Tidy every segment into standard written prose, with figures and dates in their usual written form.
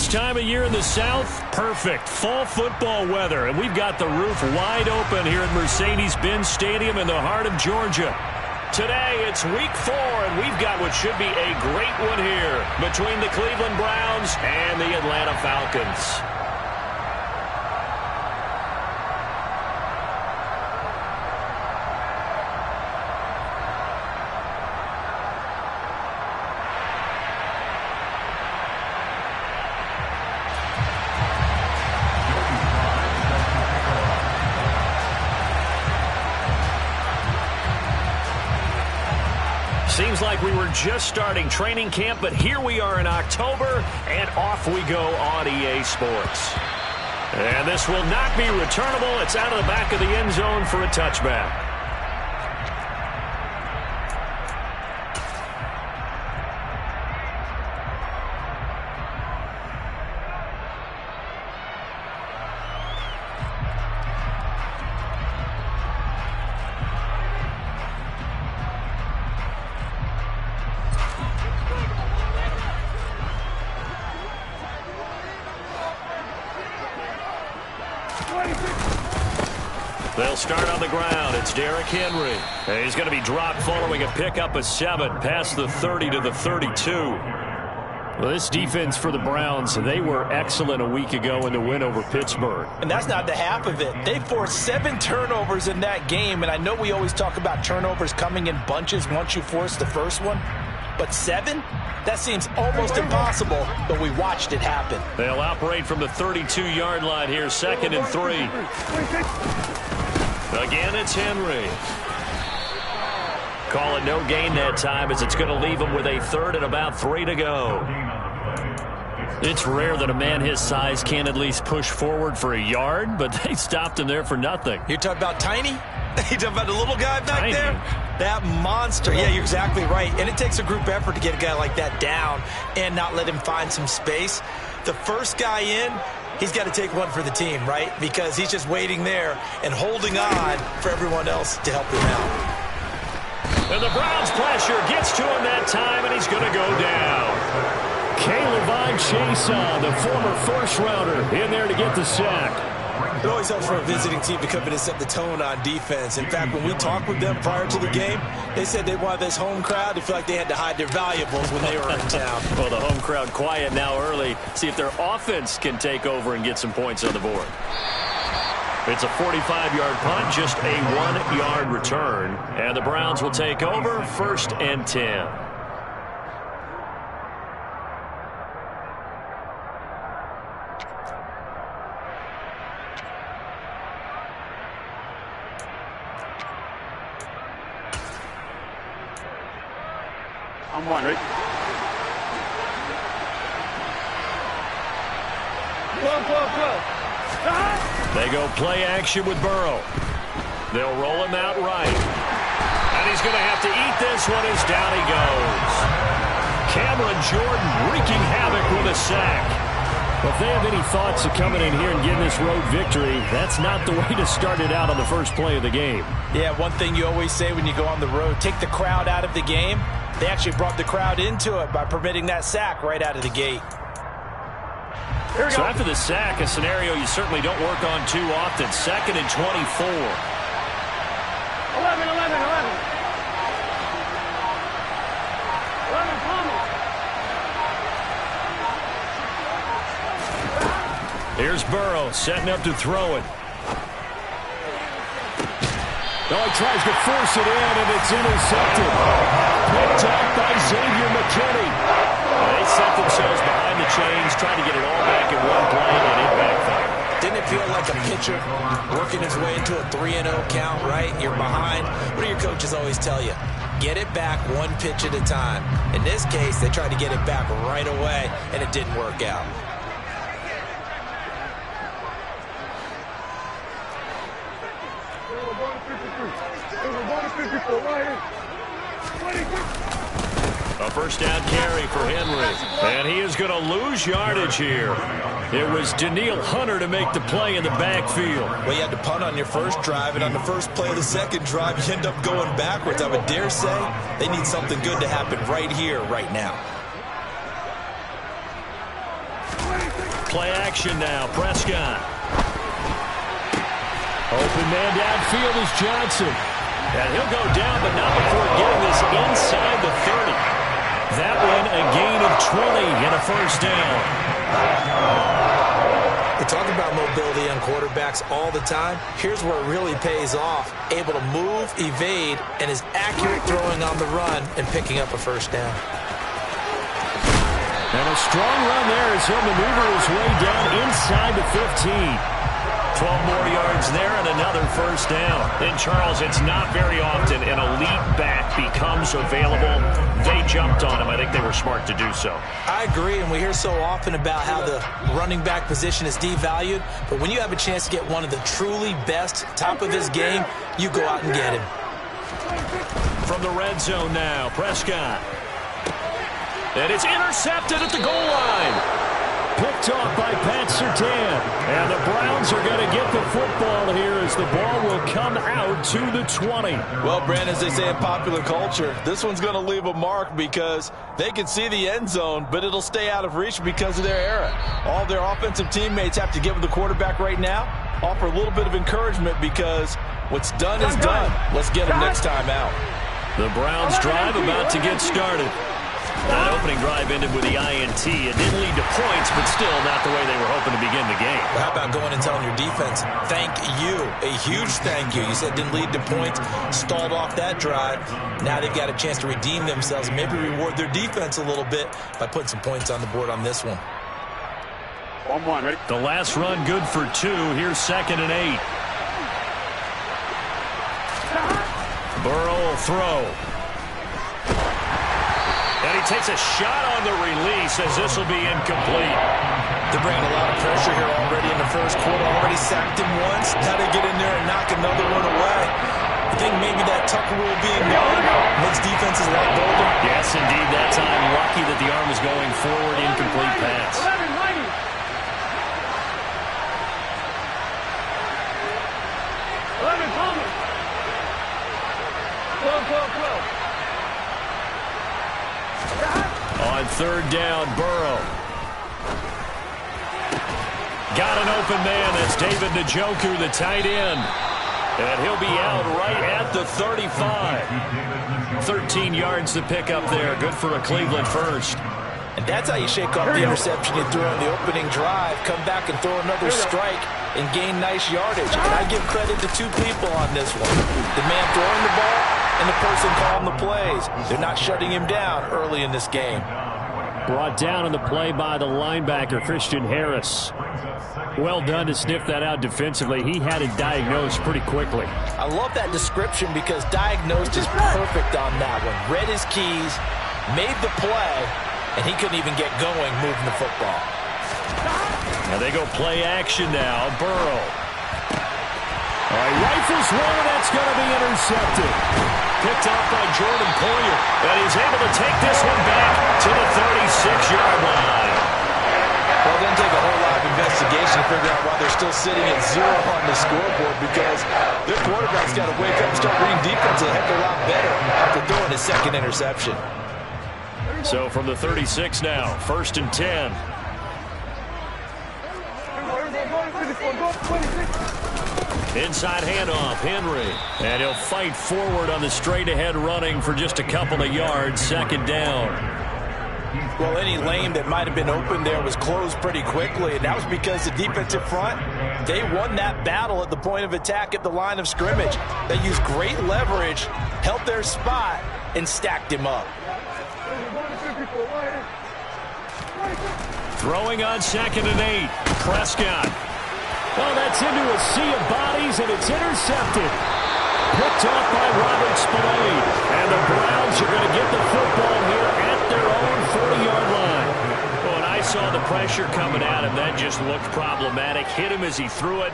This time of year in the South, perfect fall football weather. And we've got the roof wide open here at Mercedes-Benz Stadium in the heart of Georgia. Today, it's week 4, and we've got what should be a great one here between the Cleveland Browns and the Atlanta Falcons. Seems like we were just starting training camp, but here we are in October, and off we go on EA Sports. And this will not be returnable. It's out of the back of the end zone for a touchback. They'll start on the ground. It's Derrick Henry. And he's going to be dropped following a pickup of 7 past the 30 to the 32. Well, this defense for the Browns, they were excellent a week ago in the win over Pittsburgh. And that's not the half of it. They forced 7 turnovers in that game, and I know we always talk about turnovers coming in bunches once you force the first one, but 7? That seems almost impossible, but we watched it happen. They'll operate from the 32-yard line here, 2nd and 3. Again, it's Henry. Call it no gain that time, as it's going to leave him with a 3rd and about 3 to go. It's rare that a man his size can't at least push forward for a yard, but they stopped him there for nothing. You're talking about Tiny? You're talking about the little guy back Tiny. there? That monster. Yeah, you're exactly right. And it takes a group effort to get a guy like that down and not let him find some space. The first guy in, he's got to take one for the team, right? Because he's just waiting there and holding on for everyone else to help him out. And the Browns pressure gets to him that time, and he's going to go down. Caleb Chason, the former first-rounder, in there to get the sack. It always helps for a visiting team to come in and set the tone on defense. In fact, when we talked with them prior to the game, they said they wanted this home crowd to feel like they had to hide their valuables when they were in town. Well, the home crowd quiet now early. See if their offense can take over and get some points on the board. It's a 45-yard punt, just a 1-yard return. And the Browns will take over, 1st and 10. I'm wondering. They go play action with Burrow. They'll roll him out right. And he's going to have to eat this one as down he goes. Cameron Jordan wreaking havoc with a sack. Well, if they have any thoughts of coming in here and getting this road victory, that's not the way to start it out on the first play of the game. Yeah, one thing you always say when you go on the road, take the crowd out of the game. They actually brought the crowd into it by permitting that sack right out of the gate. So after the sack, a scenario you certainly don't work on too often. 2nd and 24. 11. Here's Burrow setting up to throw it. Oh, he tries to force it in, and it's intercepted. Picked up by Xavier McKinney. They set themselves behind the chains, trying to get it all back in one play, and it backfired. Didn't it feel like a pitcher working his way into a 3-0 count, right? You're behind. What do your coaches always tell you? Get it back one pitch at a time. In this case, they tried to get it back right away, and it didn't work out. A first down carry for Henry. And he is going to lose yardage here. It was Danielle Hunter to make the play in the backfield. Well, you had to punt on your first drive, and on the first play of the second drive, you end up going backwards. I would dare say they need something good to happen right here, right now. Play action now. Prescott. Open man downfield is Johnson. And he'll go down, but not before getting this inside the 30. That one a gain of 20 and a first down. We talk about mobility on quarterbacks all the time. Here's where it really pays off. Able to move, evade, and is accurate throwing on the run and picking up a first down. And a strong run there as he'll maneuver his way down inside the 15. 12 more yards there and another first down. And, Charles, it's not very often an elite back becomes available. They jumped on him. I think they were smart to do so. I agree, and we hear so often about how the running back position is devalued. But when you have a chance to get one of the truly best, top of his game, you go out and get him. From the red zone now, Prescott. And it's intercepted at the goal line. Picked off by Pat Surtain. And the Browns are going to get the football here as the ball will come out to the 20. Well, Brandon, as they say in popular culture, this one's going to leave a mark because they can see the end zone, but it'll stay out of reach because of their error. All their offensive teammates have to give the quarterback right now, offer a little bit of encouragement because what's done is done. Let's get them next time out. The Browns drive about to get started. That opening drive ended with the INT. It didn't lead to points, but still not the way they were hoping to begin the game. Well, how about going and telling your defense, thank you, a huge thank you. You said it didn't lead to points, stalled off that drive. Now they've got a chance to redeem themselves and maybe reward their defense a little bit by putting some points on the board on this one. 1-1, ready? The last run good for 2. Here's 2nd and 8. Burrow will throw. And he takes a shot on the release as this will be incomplete. They're bringing a lot of pressure here already in the first quarter. Already sacked him once. Now they get in there and knock another one away. I think maybe that Tucker rule being gone makes defenses a lot bolder. Yes, indeed. That time, lucky that the arm was going forward. Incomplete pass. 12. On 3rd down, Burrow. Got an open man. That's David Njoku, the tight end. And he'll be out right at the 35. 13 yards to pick up there. Good for a Cleveland first. And that's how you shake off the interception you threw on the opening drive. Come back and throw another strike and gain nice yardage. And I give credit to 2 people on this one. The man throwing the ball and the person calling the plays. They're not shutting him down early in this game. Brought down on the play by the linebacker, Christian Harris. Well done to sniff that out defensively. He had it diagnosed pretty quickly. I love that description because diagnosed is perfect on that one. Read his keys, made the play, and he couldn't even get going moving the football. Now they go play action now. Burrow. All right, rifles one, and that's going to be intercepted. Picked off by Jordan Poyer. And he's able to take this one back to the 36-yard line. Well, then take a whole lot of investigation to figure out why they're still sitting at 0 on the scoreboard because their quarterback's got to wake up and start reading defense a heck of a lot better after throwing his 2nd interception. So from the 36 now, 1st and 10. Inside handoff, Henry. And he'll fight forward on the straight-ahead running for just a couple of yards. 2nd down. Well, any lane that might have been open there was closed pretty quickly, and that was because the defensive front, they won that battle at the point of attack at the line of scrimmage. They used great leverage, held their spot, and stacked him up. Throwing on 2nd and 8. Prescott. Well, that's into a sea of bodies, and it's intercepted. Picked off by Robert Spillane. And the Browns are going to get the football here at their own 40-yard line. Well, and I saw the pressure coming at him. That just looked problematic. Hit him as he threw it,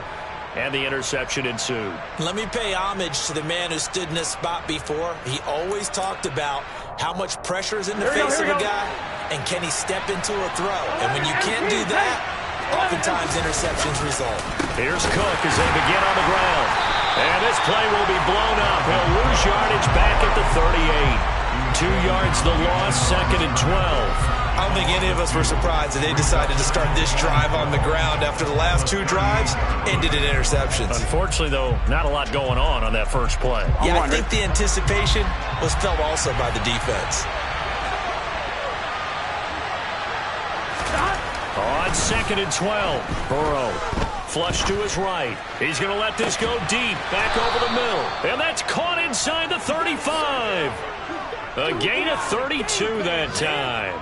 and the interception ensued. Let me pay homage to the man who stood in this spot before. He always talked about how much pressure is in the face of a guy, and can he step into a throw. And when you can't do that, oftentimes interceptions result. Here's Cook as they begin on the ground. And this play will be blown up. He'll lose yardage back at the 38. 2 yards the loss, 2nd and 12. I don't think any of us were surprised that they decided to start this drive on the ground after the last 2 drives ended in interceptions. Unfortunately, though, not a lot going on that first play. Yeah, I think the anticipation was felt also by the defense. On 2nd and 12, Burrow flush to his right. He's going to let this go deep, back over the middle. And that's caught inside the 35. A gain of 32 that time.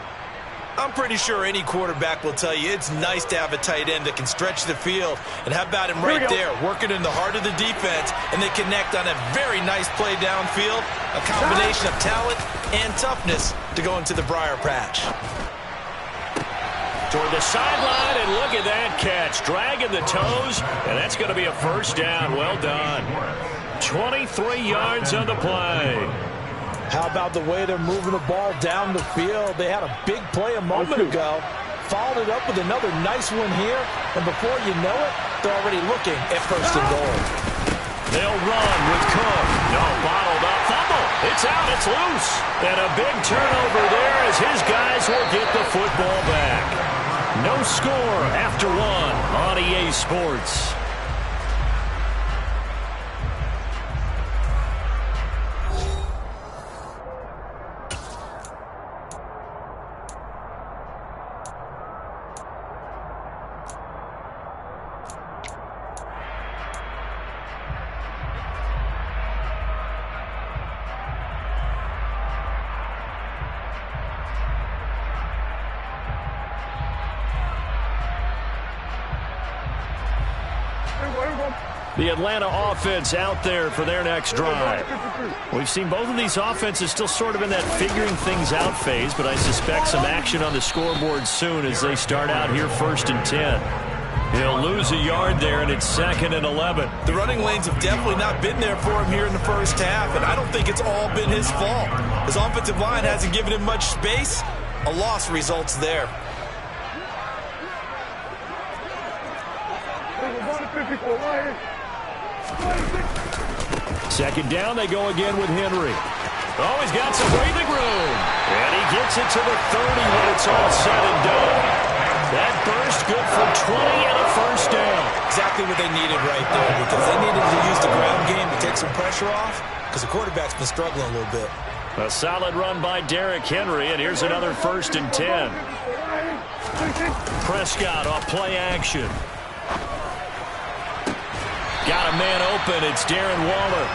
I'm pretty sure any quarterback will tell you it's nice to have a tight end that can stretch the field. And how about him right there, working in the heart of the defense, and they connect on a very nice play downfield, a combination of talent and toughness to go into the briar patch. Toward the sideline, and look at that catch. Dragging the toes, and that's going to be a first down. Well done. 23 yards on the play. How about the way they're moving the ball down the field? They had a big play a moment ago. Followed it up with another nice one here. And before you know it, they're already looking at 1st and goal. They'll run with Cook. No, bottled up. Fumble. It's out. It's loose. And a big turnover there as his guys will get the football back. No score after 1 on EA Sports. The Atlanta offense out there for their next drive. We've seen both of these offenses still sort of in that figuring things out phase, but I suspect some action on the scoreboard soon as they start out here 1st and 10. He'll lose a yard there, and it's 2nd and 11. The running lanes have definitely not been there for him here in the first half, and I don't think it's all been his fault. His offensive line hasn't given him much space. A loss results there. Second down, they go again with Henry. Oh, he's got some breathing room. And he gets it to the 30 when it's all said and done. That burst good for 20 and a first down. Exactly what they needed right there, because they needed to use the ground game to take some pressure off, because the quarterback's been struggling a little bit. A solid run by Derrick Henry, and here's another 1st and 10. Prescott off play action. Got a man open. It's Darren Waller.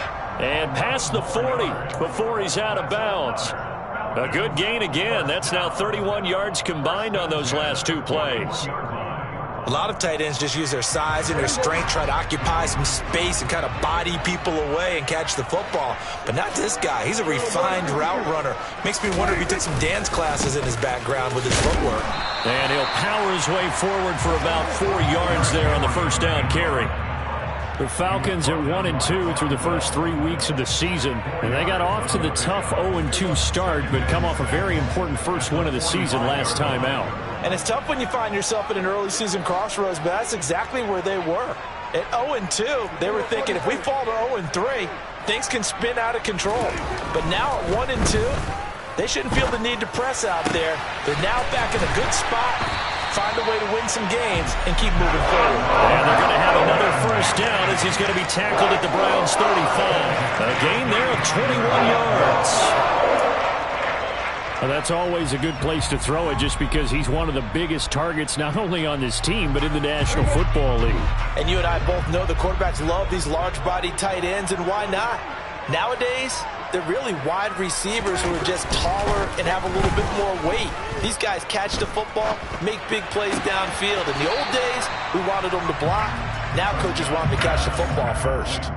And past the 40 before he's out of bounds. A good gain again. That's now 31 yards combined on those last 2 plays. A lot of tight ends just use their size and their strength, try to occupy some space and kind of body people away and catch the football. But not this guy. He's a refined route runner. Makes me wonder if he took some dance classes in his background with his footwork. And he'll power his way forward for about 4 yards there on the first down carry. The Falcons are 1-2 through the first 3 weeks of the season, and they got off to the tough 0-2 start, but come off a very important first win of the season last time out. And it's tough when you find yourself in an early season crossroads, but that's exactly where they were. At 0-2, they were thinking if we fall to 0-3, things can spin out of control. But now at 1-2, they shouldn't feel the need to press out there. They're now back in a good spot. Find a way to win some games and keep moving forward. And they're going to have another first down as he's going to be tackled at the Browns' 35. A gain there of 21 yards. Well, that's always a good place to throw it just because he's one of the biggest targets not only on this team but in the National Football League. And you and I both know the quarterbacks love these large-bodied tight ends, and why not? Nowadays, they're really wide receivers who are just taller and have a little bit more weight. These guys catch the football, make big plays downfield. In the old days, we wanted them to block. Now coaches want them to catch the football first.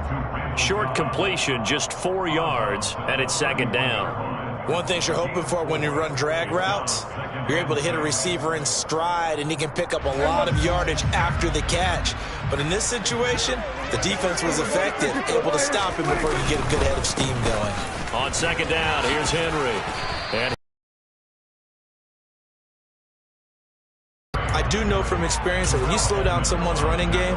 Short completion, just 4 yards, and it's 2nd down. One thing you're hoping for when you run drag routes, you're able to hit a receiver in stride, and he can pick up a lot of yardage after the catch. But in this situation, the defense was effective, able to stop him before you get a good head of steam going. On 2nd down, here's Henry. And I do know from experience that when you slow down someone's running game,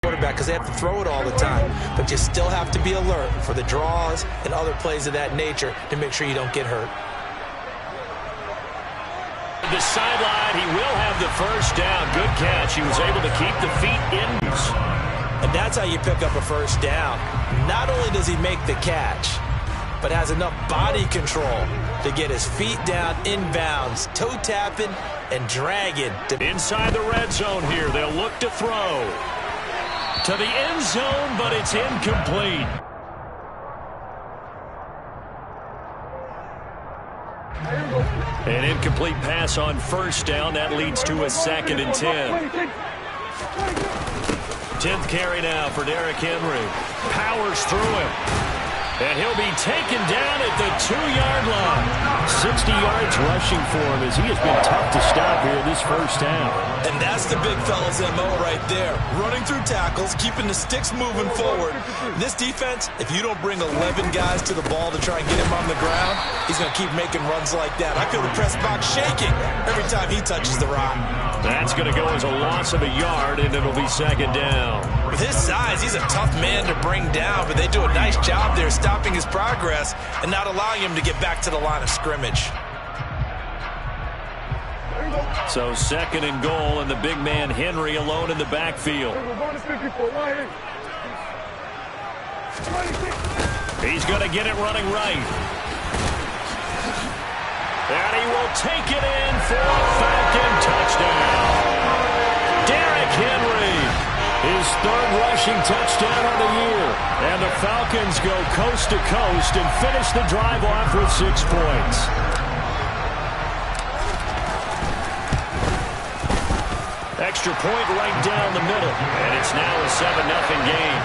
your track because they have to throw it all the time. But you still have to be alert for the draws and other plays of that nature to make sure you don't get hurt. The sideline, he will have the first down. Good catch. He was able to keep the feet in. And that's how you pick up a first down. Not only does he make the catch, but has enough body control to get his feet down inbounds, toe tapping and dragging. Inside the red zone here, they'll look to throw. To the end zone, but it's incomplete. An incomplete pass on first down. That leads to a 2nd and 10. 10th carry now for Derrick Henry. Powers through him. And he'll be taken down at the 2-yard line. 60 yards rushing for him as he has been tough to stop here this first half. And that's the big fella's MO right there. Running through tackles, keeping the sticks moving forward. This defense, if you don't bring 11 guys to the ball to try and get him on the ground, he's going to keep making runs like that. I feel the press box shaking every time he touches the rock. That's going to go as a loss of a yard, and it'll be 2nd down. With his size, he's a tough man to bring down, but they do a nice job there stopping his progress and not allowing him to get back to the line of scrimmage. So 2nd and goal, and the big man Henry alone in the backfield. He's going to get it running right. And he will take it in for a Falcon touchdown. Derrick Henry, his 3rd rushing touchdown of the year. And the Falcons go coast to coast and finish the drive off with 6 points. Extra point right down the middle. And it's now a 7-0 game.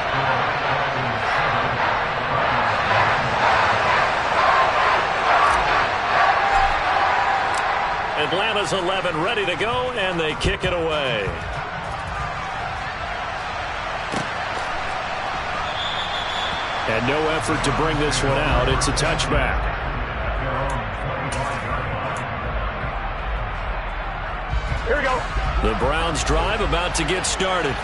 Atlanta's 11 ready to go, and they kick it away. And no effort to bring this one out. It's a touchback. Here we go. The Browns drive about to get started.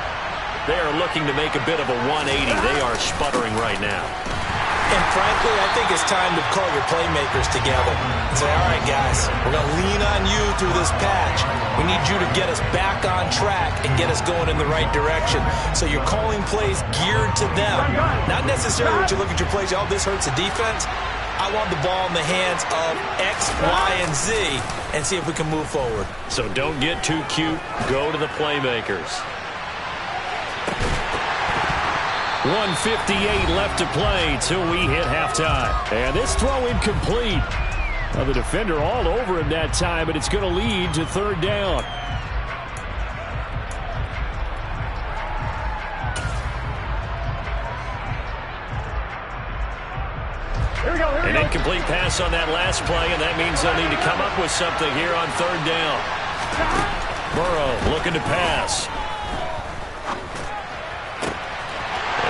They are looking to make a bit of a 180. They are sputtering right now. And frankly, I think it's time to call your playmakers together and say, all right, guys, we're going to lean on you through this patch. We need you to get us back on track and get us going in the right direction. So you're calling plays geared to them. Not necessarily what you look at your plays, oh, this hurts the defense. I want the ball in the hands of X, Y, and Z and see if we can move forward. So don't get too cute. Go to the playmakers. 1:58 left to play till we hit halftime. And this throw incomplete. Now the defender all over him that time, but it's going to lead to 3rd down. Here we go. An incomplete pass on that last play, and that means they'll need to come up with something here on 3rd down. Burrow looking to pass.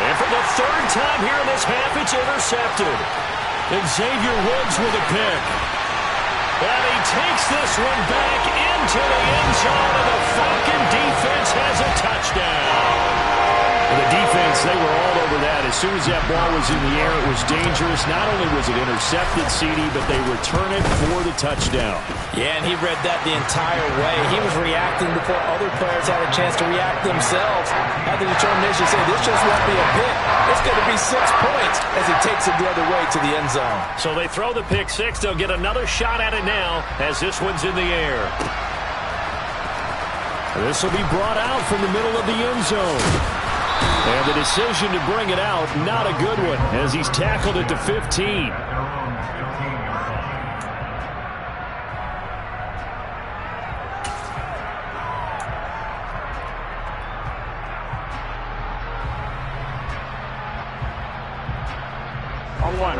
And for the 3rd time here in this half, it's intercepted. And Xavier Woods with a pick. And he takes this one back into the end zone, and the Falcon defense has a touchdown. The defense, they were all over that. As soon as that ball was in the air, it was dangerous. Not only was it intercepted, CD, but they return it for the touchdown. Yeah, and he read that the entire way. He was reacting before other players had a chance to react themselves. Had the determination to say, this just won't be a pick. It's going to be 6 points as he takes it the other way to the end zone. So they throw the pick 6. They'll get another shot at it now as this one's in the air. This will be brought out from the middle of the end zone. And the decision to bring it out, not a good one, as he's tackled at the 15.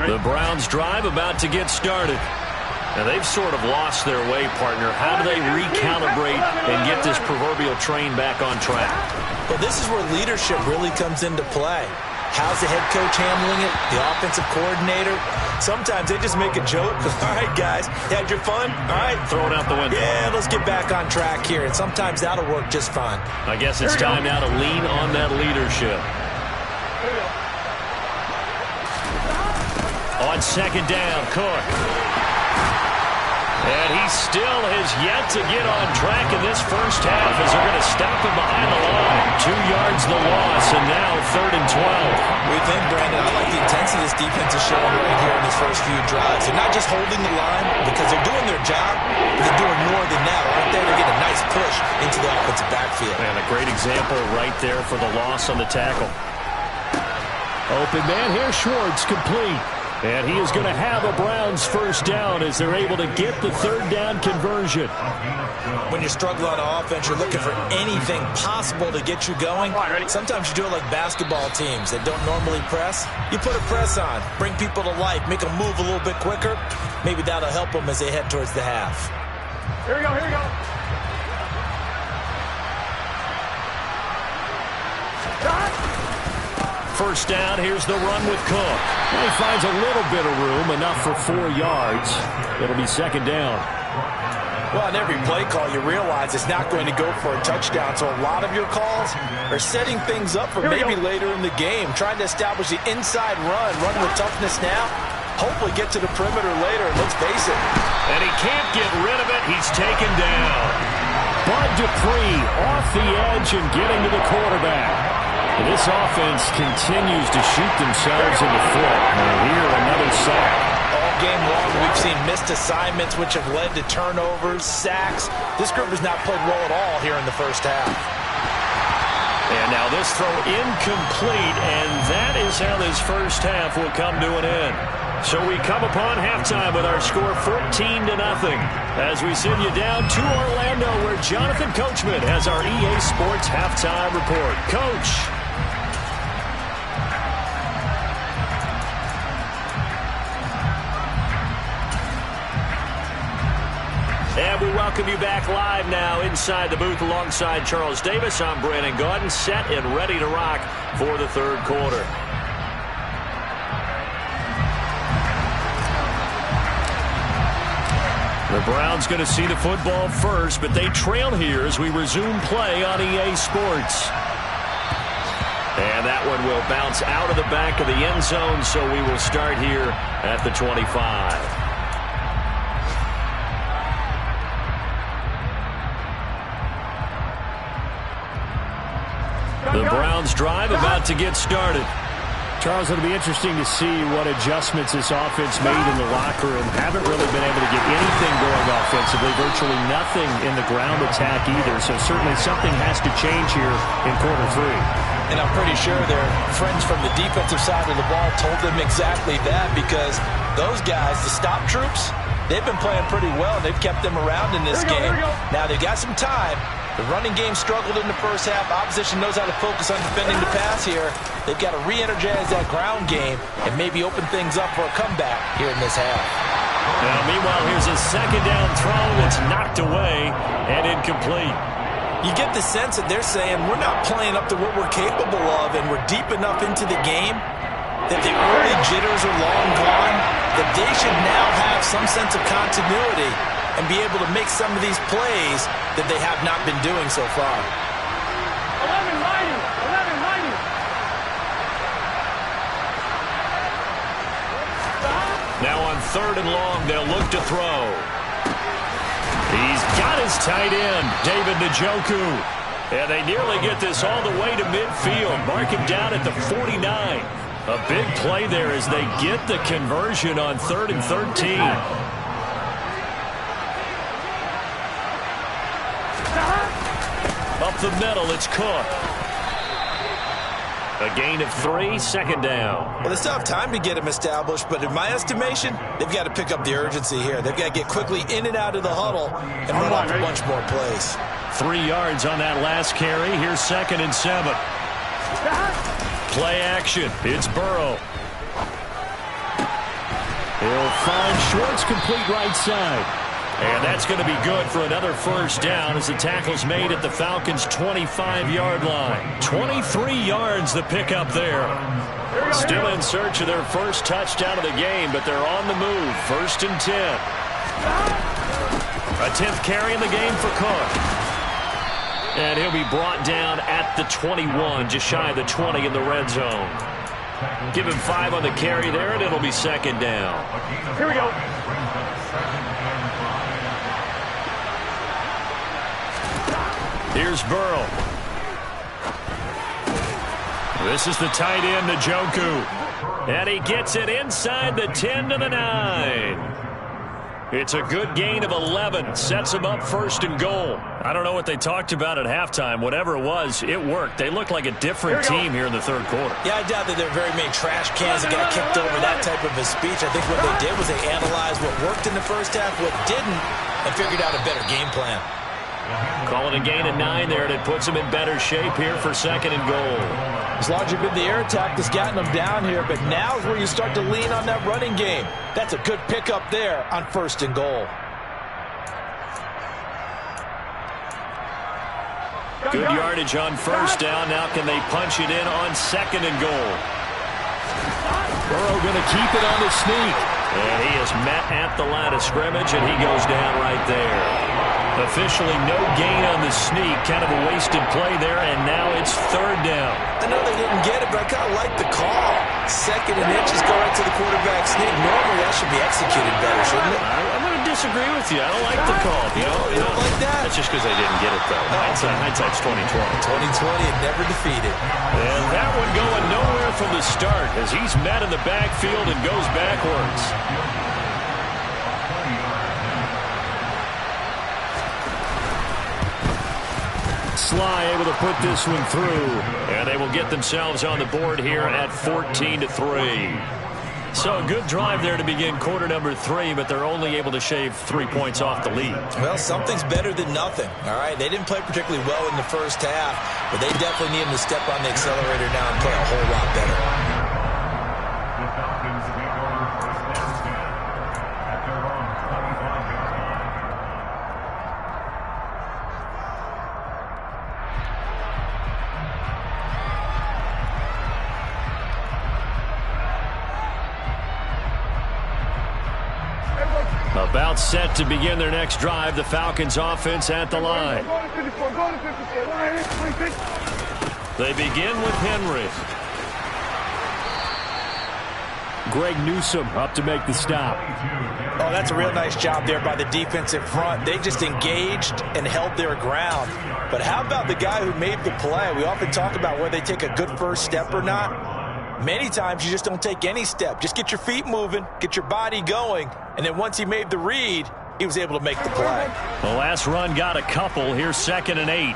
The Browns drive about to get started. Now, they've sort of lost their way, partner. How do they recalibrate and get this proverbial train back on track? Well, this is where leadership really comes into play. How's the head coach handling it? The offensive coordinator? Sometimes they just make a joke. All right, guys, you had your fun? All right. Throw it out the window. Yeah, let's get back on track here. And sometimes that'll work just fine. I guess it's time now to lean on that leadership. On second down, Cook. And he still has yet to get on track in this first half as they're going to stop him behind the line. 2 yards the loss, and now 3rd and 12. We think, Brandon, I like the intensity this defense is showing right here in these first few drives. They're not just holding the line because they're doing their job, but they're doing more than that. Right there, they're getting a nice push into the offensive backfield. And a great example right there for the loss on the tackle. Open man here, Schwartz, complete. And he is going to have a Browns first down as they're able to get the 3rd down conversion. When you struggle on offense, you're looking for anything possible to get you going. Sometimes you do it like basketball teams that don't normally press. You put a press on, bring people to life, make them move a little bit quicker. Maybe that'll help them as they head towards the half. Here we go, here we go. First down, here's the run with Cook. Well, he finds a little bit of room, enough for 4 yards. It'll be 2nd down. Well, on every play call, you realize it's not going to go for a touchdown. So a lot of your calls are setting things up for maybe later in the game, trying to establish the inside run with toughness now. Hopefully get to the perimeter later, and let's face it. And he can't get rid of it. He's taken down. Bud Dupree off the edge and getting to the quarterback. This offense continues to shoot themselves in the foot. And here, another sack. All game long, we've seen missed assignments, which have led to turnovers, sacks. This group has not played well at all here in the first half. And now this throw incomplete, and that is how this first half will come to an end. So we come upon halftime with our score 14-0 as we send you down to Orlando, where Jonathan Coachman has our EA Sports halftime report. Coach. And we welcome you back live now inside the booth alongside Charles Davis. I'm Brandon Gaudin, set and ready to rock for the 3rd quarter. The Browns going to see the football first, but they trail here as we resume play on EA Sports. And that one will bounce out of the back of the end zone, so we will start here at the 25. The Browns drive about to get started. Charles, it'll be interesting to see what adjustments this offense made in the locker room. Haven't really been able to get anything going offensively, virtually nothing in the ground attack either. So certainly something has to change here in quarter 3. And I'm pretty sure their friends from the defensive side of the ball told them exactly that, because those guys, the stop troops, they've been playing pretty well, and they've kept them around in this game. Now they've got some time. The running game struggled in the first half. Opposition knows how to focus on defending the pass here. They've got to re-energize that ground game and maybe open things up for a comeback here in this half. Now, meanwhile, here's a 2nd down throw that's knocked away and incomplete. You get the sense that they're saying we're not playing up to what we're capable of, and we're deep enough into the game that the early jitters are long gone, that they should now have some sense of continuity and be able to make some of these plays that they have not been doing so far. 11-90. Now on 3rd and long, they'll look to throw. He's got his tight end, David Njoku. And they nearly get this all the way to midfield. Mark him down at the 49. A big play there as they get the conversion on 3rd and 13. Up the middle, it's Cook. A gain of 3, 2nd down. Well, they still have time to get him established, but in my estimation, they've got to pick up the urgency here. They've got to get quickly in and out of the huddle and run off a bunch more plays. 3 yards on that last carry. Here's 2nd and 7. Play action. It's Burrow. He'll find Schwartz, complete right side. And that's going to be good for another first down as the tackle's made at the Falcons' 25-yard line. 23 yards the pickup there. Still in search of their first touchdown of the game, but they're on the move. 1st and 10. A 10th carry in the game for Cook. And he'll be brought down at the 21, just shy of the 20 in the red zone. Give him 5 on the carry there, and it'll be 2nd down. Here we go. Here's Burrow. This is the tight end, Njoku. And he gets it inside the 10 to the 9. It's a good gain of 11. Sets him up 1st and goal. I don't know what they talked about at halftime. Whatever it was, it worked. They look like a different team here in the 3rd quarter. Yeah, I doubt that there are very many trash cans that got kicked over that type of a speech. I think what they did was they analyzed what worked in the first half, what didn't, and figured out a better game plan. Calling a gain of 9 there, and it puts him in better shape here for 2nd and goal. As long as you've been the air attack that's gotten them down here, but now is where you start to lean on that running game. That's a good pickup there on 1st and goal. Good yardage on 1st down. Now can they punch it in on 2nd and goal? Burrow going to keep it on the sneak. And he is met at the line of scrimmage, and he goes down right there. Officially no gain on the sneak. Kind of a wasted play there, and now it's 3rd down. I know they didn't get it, but I kind of like the call. 2nd and inches, go right to the quarterback sneak. Normally that should be executed better, shouldn't it? I'm going to disagree with you. I don't like the call. You don't like that? That's just because they didn't get it, though. Hindsight's 2020. 2020 and never defeated. And that one going nowhere from the start as he's met in the backfield and goes backwards. Sly able to put this one through. And they will get themselves on the board here at 14-3. So a good drive there to begin quarter number 3, but they're only able to shave 3 points off the lead. Well, something's better than nothing. All right, they didn't play particularly well in the first half, but they definitely need them to step on the accelerator now and play a whole lot better. About set to begin their next drive. The Falcons offense at the line. They begin with Henry. Greg Newsome up to make the stop. Oh, that's a real nice job there by the defensive front. They just engaged and held their ground. But how about the guy who made the play? We often talk about whether they take a good first step or not. Many times you just don't take any step. Just get your feet moving, get your body going, and then once he made the read, he was able to make the play. The last run got a couple. Here's 2nd and 8.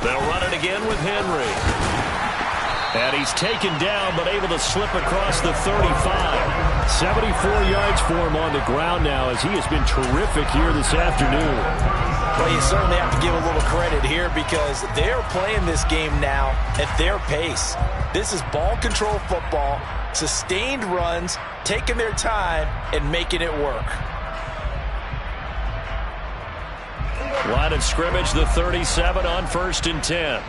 They'll run it again with Henry. And he's taken down, but able to slip across the 35. 74 yards for him on the ground now, as he has been terrific here this afternoon. Well, you certainly have to give a little credit here because they're playing this game now at their pace. This is ball control football, sustained runs, taking their time, and making it work. Line of scrimmage, the 37 on 1st and 10.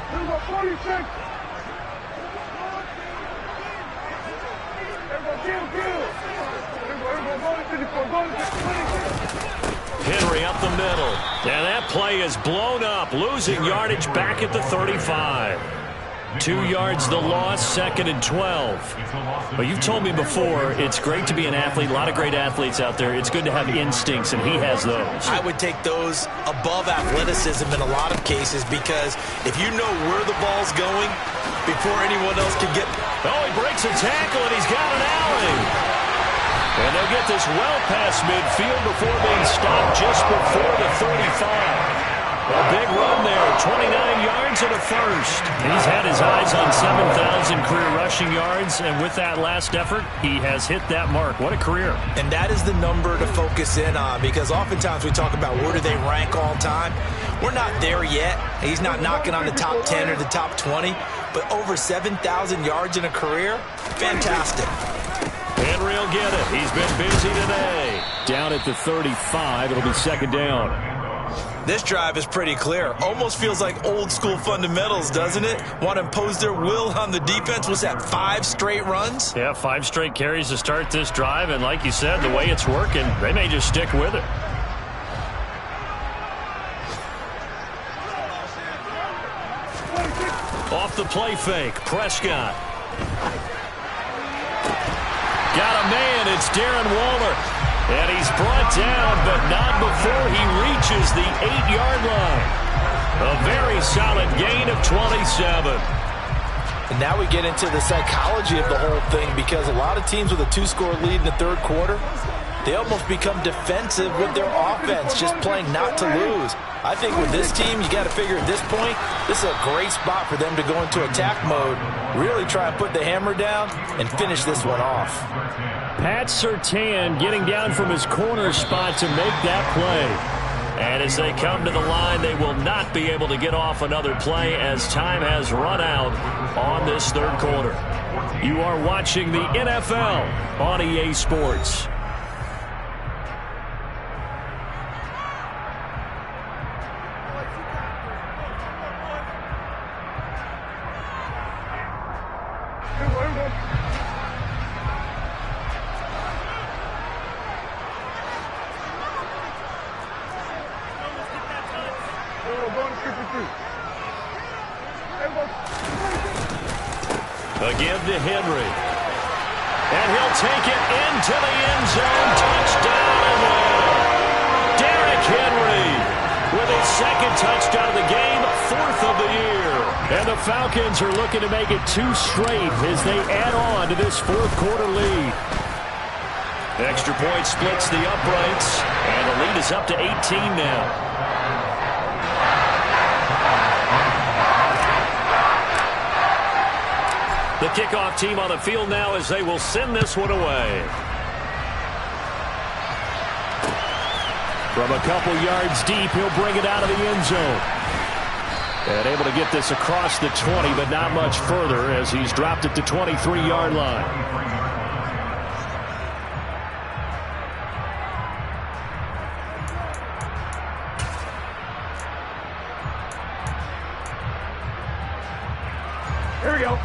Henry up the middle. And that play is blown up. Losing yardage back at the 35. 2 yards the loss, 2nd and 12. But you've told me before, it's great to be an athlete. A lot of great athletes out there. It's good to have instincts, and he has those. I would take those above athleticism in a lot of cases because if you know where the ball's going before anyone else can get... Oh, he breaks a tackle, and he's got an alley. And they'll get this well past midfield before being stopped just before the 35. A big run there, 29 yards and a first. He's had his eyes on 7,000 career rushing yards, and with that last effort, he has hit that mark. What a career. And that is the number to focus in on because oftentimes we talk about where do they rank all time. We're not there yet. He's not knocking on the top 10 or the top 20, but over 7,000 yards in a career, fantastic. Henry he'll get it. He's been busy today. Down at the 35. It'll be second down. This drive is pretty clear. Almost feels like old school fundamentals, doesn't it? Want to impose their will on the defense. Was that 5 straight runs? Yeah, 5 straight carries to start this drive. And like you said, the way it's working, they may just stick with it. Off the play fake, Prescott. Got a man, it's Darren Waller. And he's brought down, but not before he reaches the 8-yard line. A very solid gain of 27. And now we get into the psychology of the whole thing, because a lot of teams with a 2-score lead in the third quarter, they almost become defensive with their offense, just playing not to lose. I think with this team, you got to figure at this point, this is a great spot for them to go into attack mode, really try and put the hammer down and finish this one off. Pat Surtain getting down from his corner spot to make that play. And as they come to the line, they will not be able to get off another play as time has run out on this third quarter. You are watching the NFL on EA Sports. Again to Henry. And he'll take it into the end zone. Touchdown and one. Derrick Henry with his second touchdown of the game, 4th of the year. And the Falcons are looking to make it 2 straight as they add on to this fourth quarter lead. Extra point splits the uprights, and the lead is up to 18 now. The kickoff team on the field now as they will send this one away. From a couple yards deep, he'll bring it out of the end zone. And able to get this across the 20, but not much further as he's dropped at the 23-yard line. Here we go.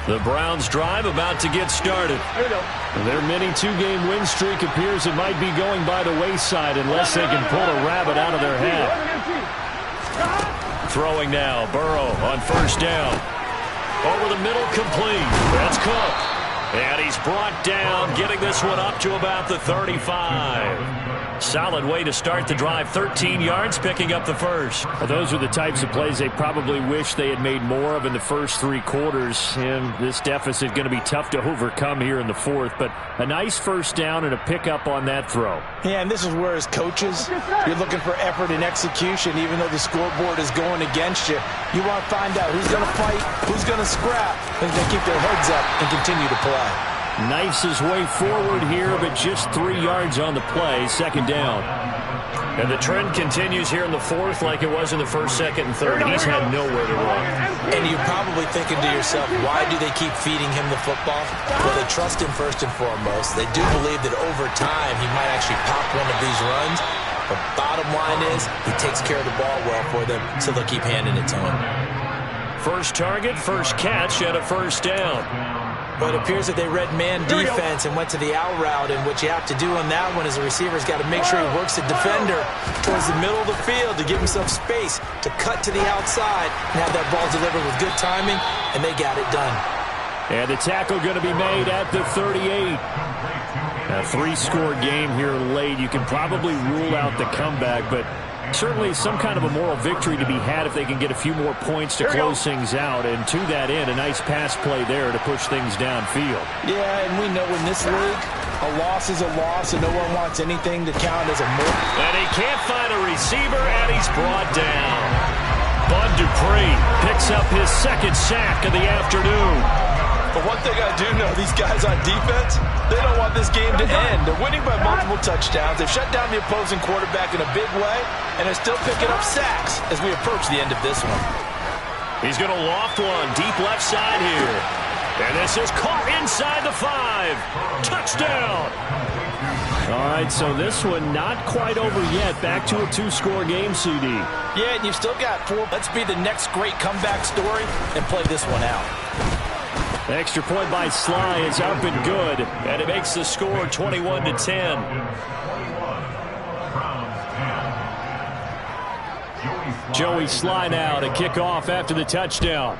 The Browns drive about to get started. Here we go. Their mini 2-game win streak appears it might be going by the wayside unless they can pull a rabbit out of their hat. Throwing now, Burrow on first down. Over the middle, complete. That's Cook. And he's brought down, getting this one up to about the 35. Solid way to start the drive. 13 yards, picking up the first. Well, those are the types of plays they probably wish they had made more of in the first 3 quarters. And this deficit going to be tough to overcome here in the fourth. But a nice first down and a pickup on that throw. Yeah, and this is where as coaches, you're looking for effort and execution. Even though the scoreboard is going against you, you want to find out who's going to fight, who's going to scrap, and they keep their heads up and continue to play. Knifes his way forward here, but just 3 yards on the play. Second down. And the trend continues here in the fourth like it was in the first, second, and third. He's had nowhere to run. And you're probably thinking to yourself, why do they keep feeding him the football? Well, they trust him first and foremost. They do believe that over time he might actually pop one of these runs. But bottom line is he takes care of the ball well for them, so they'll keep handing it to him. First target, first catch, and a first down. But it appears that they read man defense and went to the out route, and what you have to do on that one is the receiver's got to make sure he works the defender towards the middle of the field to give himself space to cut to the outside and have that ball delivered with good timing, and they got it done. And the tackle going to be made at the 38. A 3-score game here late. You can probably rule out the comeback, but certainly some kind of a moral victory to be had if they can get a few more points to close things out. And to that end, a nice pass play there to push things downfield. Yeah, and we know in this league, a loss is a loss, and no one wants anything to count as a more. And he can't find a receiver, and he's brought down. Bud Dupree picks up his second sack of the afternoon. But one thing I do know, these guys on defense, they don't want this game to end. They're winning by multiple touchdowns. They've shut down the opposing quarterback in a big way, and they're still picking up sacks as we approach the end of this one. He's going to loft one deep left side here. And this is caught inside the 5. Touchdown. All right, so this one not quite over yet. Back to a 2-score game, CD. Yeah, and you've still got 4. Let's be the next great comeback story and play this one out. The extra point by Sly is up and good. And it makes the score 21-10. Joey Sly now to kick off after the touchdown.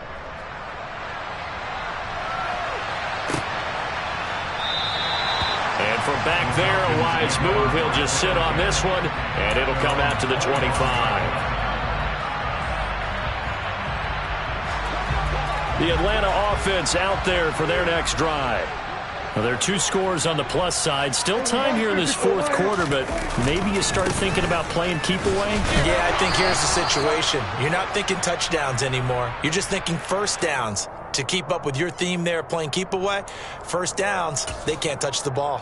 And from back there, a wise move. He'll just sit on this one, and it'll come out to the 25. The Atlanta offense out there for their next drive. Well, there are 2 scores on the plus side. Still time here in this 4th quarter, but maybe you start thinking about playing keep away? Yeah, I think here's the situation. You're not thinking touchdowns anymore. You're just thinking first downs. To keep up with your theme there, playing keep away, first downs, they can't touch the ball.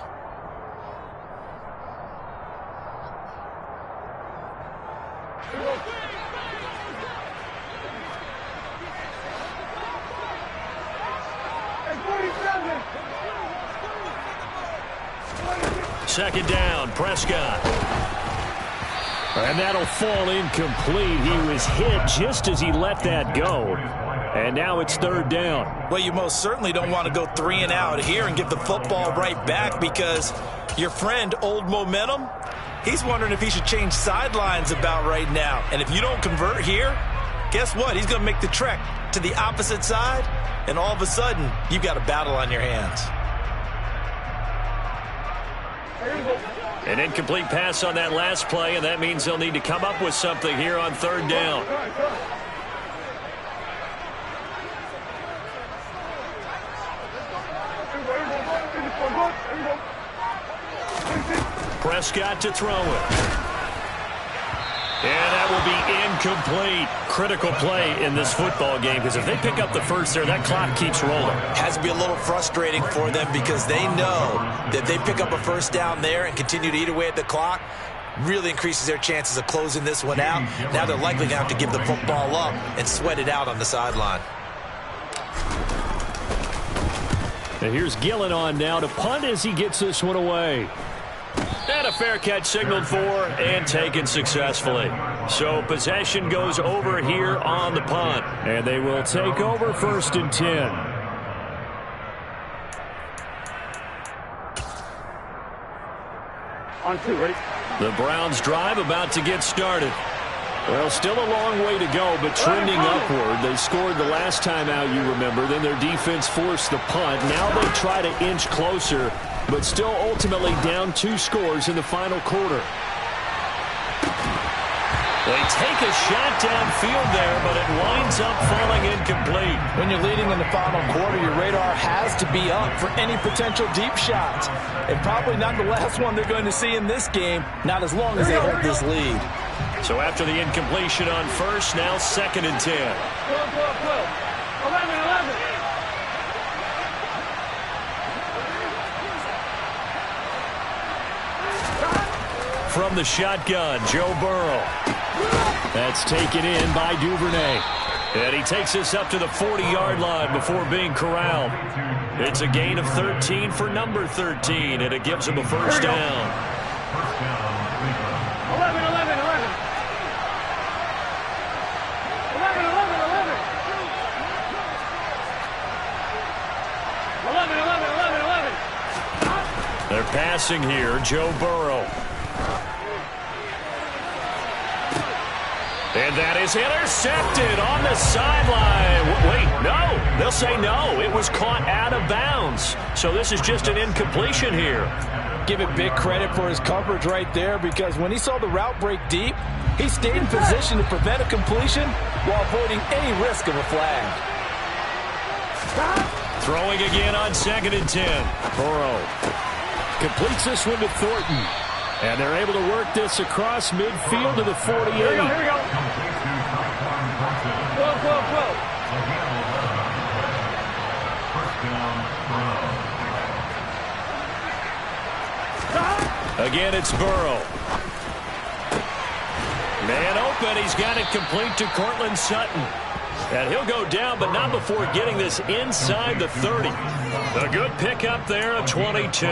Second down, Prescott. And that'll fall incomplete. He was hit just as he let that go. And now it's 3rd down. Well, you most certainly don't want to go 3 and out here and give the football right back because your friend, Old Momentum, he's wondering if he should change sidelines about right now. And if you don't convert here, guess what? He's going to make the trek to the opposite side, and all of a sudden, you've got a battle on your hands. An incomplete pass on that last play, and that means they'll need to come up with something here on 3rd down. Prescott to throw it. And that will be incomplete. Critical play in this football game because if they pick up the first there, that clock keeps rolling. Has to be a little frustrating for them because they know that they pick up a first down there and continue to eat away at the clock, really increases their chances of closing this one out. Now they're likely going to have to give the football up and sweat it out on the sideline. And here's Gillen on now to punt as he gets this one away. And a fair catch signaled for and taken successfully. So possession goes over here on the punt. And they will take over 1st and 10. On 2, ready? The Browns drive about to get started. Well, still a long way to go, but trending upward. They scored the last time out, you remember. Then their defense forced the punt. Now they try to inch closer, but still ultimately down 2 scores in the final quarter. They take a shot downfield there, but it winds up falling incomplete. When you're leading in the final quarter, your radar has to be up for any potential deep shots. And probably not the last one they're going to see in this game, not as long as they hold this lead. So after the incompletion on first, now 2nd and 10. 11. From the shotgun, Joe Burrow. That's taken in by Duvernay. And he takes us up to the 40-yard line before being corralled. It's a gain of 13 for number 13, and it gives him a first down. 11. They're passing here, Joe Burrow. And that is intercepted on the sideline. Wait, no. They'll say no. It was caught out of bounds. So this is just an incompletion here. Give it big credit for his coverage right there because when he saw the route break deep, he stayed in position to prevent a completion while avoiding any risk of a flag. Throwing again on 2nd and 10. Burrow completes this one to Thornton. And they're able to work this across midfield to the 48. Here we go. 12. Again, it's Burrow. Man open. He's got it complete to Cortland Sutton. And he'll go down, but not before getting this inside the 30. A good pickup there, a 22.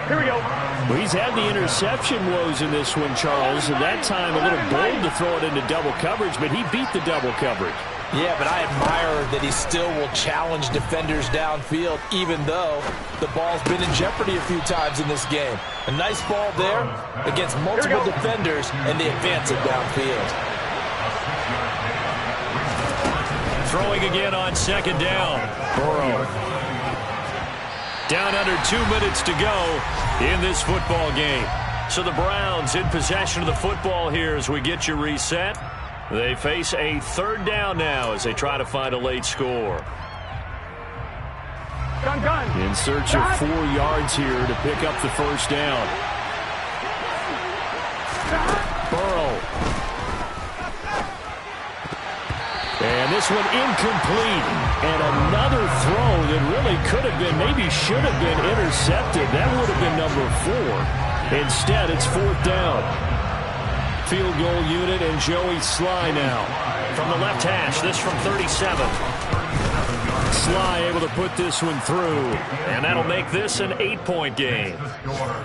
Here we go. Well, he's had the interception woes in this one, Charles, and that time a little bold to throw it into double coverage, but he beat the double coverage. Yeah, but I admire that he still will challenge defenders downfield, even though the ball's been in jeopardy a few times in this game. A nice ball there against multiple defenders, and they advance it downfield. Throwing again on second down. Burrow. Down under 2 minutes to go in this football game. So the Browns in possession of the football here as we get you reset. They face a third down now as they try to find a late score. Gun. In search of 4 yards here to pick up the first down. Burrow. And this one incomplete. And another throw that really could have been, maybe should have been intercepted. That would have been number 4. Instead, it's fourth down. Field goal unit and Joey Sly now. From the left hash, this from 37. Sly able to put this one through. And that'll make this an 8-point game.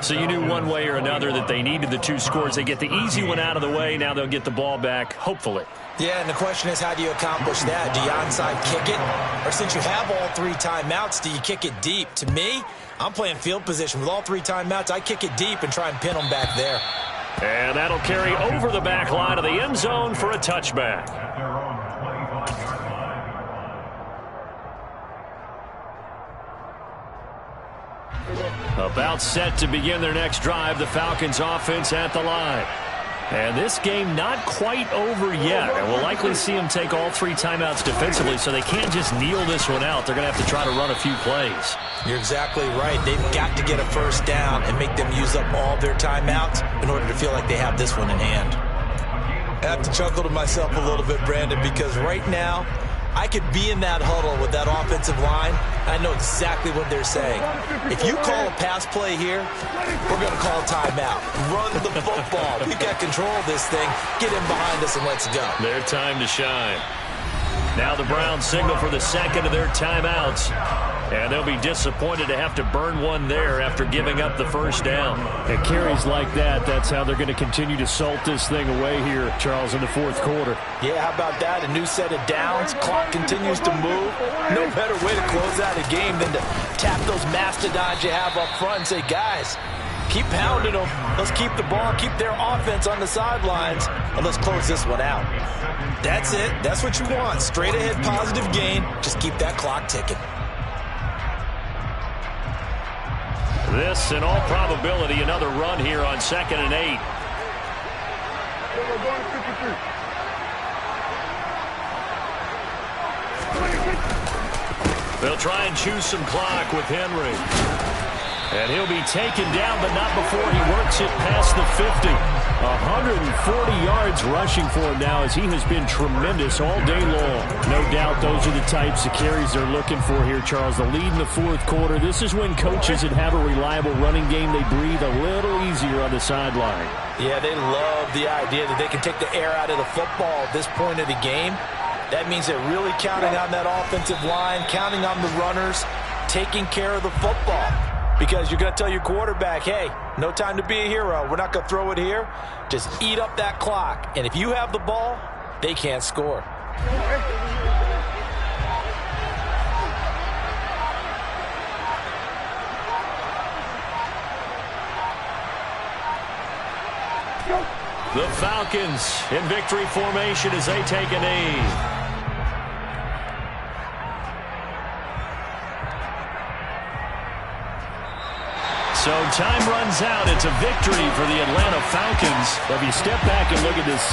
So you knew one way or another that they needed the 2 scores. They get the easy one out of the way. Now they'll get the ball back, hopefully. Yeah, and the question is, how do you accomplish that? Do you onside kick it? Or since you have all 3 timeouts, do you kick it deep? To me, I'm playing field position. With all 3 timeouts, I kick it deep and try and pin them back there. And that'll carry over the back line of the end zone for a touchback. About set to begin their next drive, the Falcons offense at the line. And this game not quite over yet. And we'll likely see them take all 3 timeouts defensively, so they can't just kneel this one out. They're going to have to try to run a few plays. You're exactly right. They've got to get a first down and make them use up all their timeouts in order to feel like they have this one in hand. I have to chuckle to myself a little bit, Brandon, because right now I could be in that huddle with that offensive line. I know exactly what they're saying. If you call a pass play here, we're going to call a timeout. Run the football. We've got control of this thing. Get in behind us and let's go. Their time to shine. Now the Browns signal for the second of their timeouts. And they'll be disappointed to have to burn one there after giving up the first down. At carries like that, that's how they're going to continue to salt this thing away here, Charles, in the fourth quarter. Yeah, how about that? A new set of downs. Clock continues to move. No better way to close out a game than to tap those mastodons you have up front and say, guys, keep pounding them. Let's keep the ball, keep their offense on the sidelines, and let's close this one out. That's it. That's what you want. Straight ahead positive gain. Just keep that clock ticking. This, in all probability, another run here on 2nd and 8. They'll try and choose some clock with Henry. And he'll be taken down, but not before he works it past the 50. 140 yards rushing for him now as he has been tremendous all day long. No doubt those are the types of carries they're looking for here, Charles. The lead in the fourth quarter. This is when coaches that have a reliable running game, they breathe a little easier on the sideline. Yeah, they love the idea that they can take the air out of the football at this point of the game. That means they're really counting on that offensive line, counting on the runners, taking care of the football. Because you're going to tell your quarterback, hey, no time to be a hero. We're not going to throw it here. Just eat up that clock. And if you have the ball, they can't score. The Falcons in victory formation as they take a knee. So time runs out. It's a victory for the Atlanta Falcons. If you step back and look at this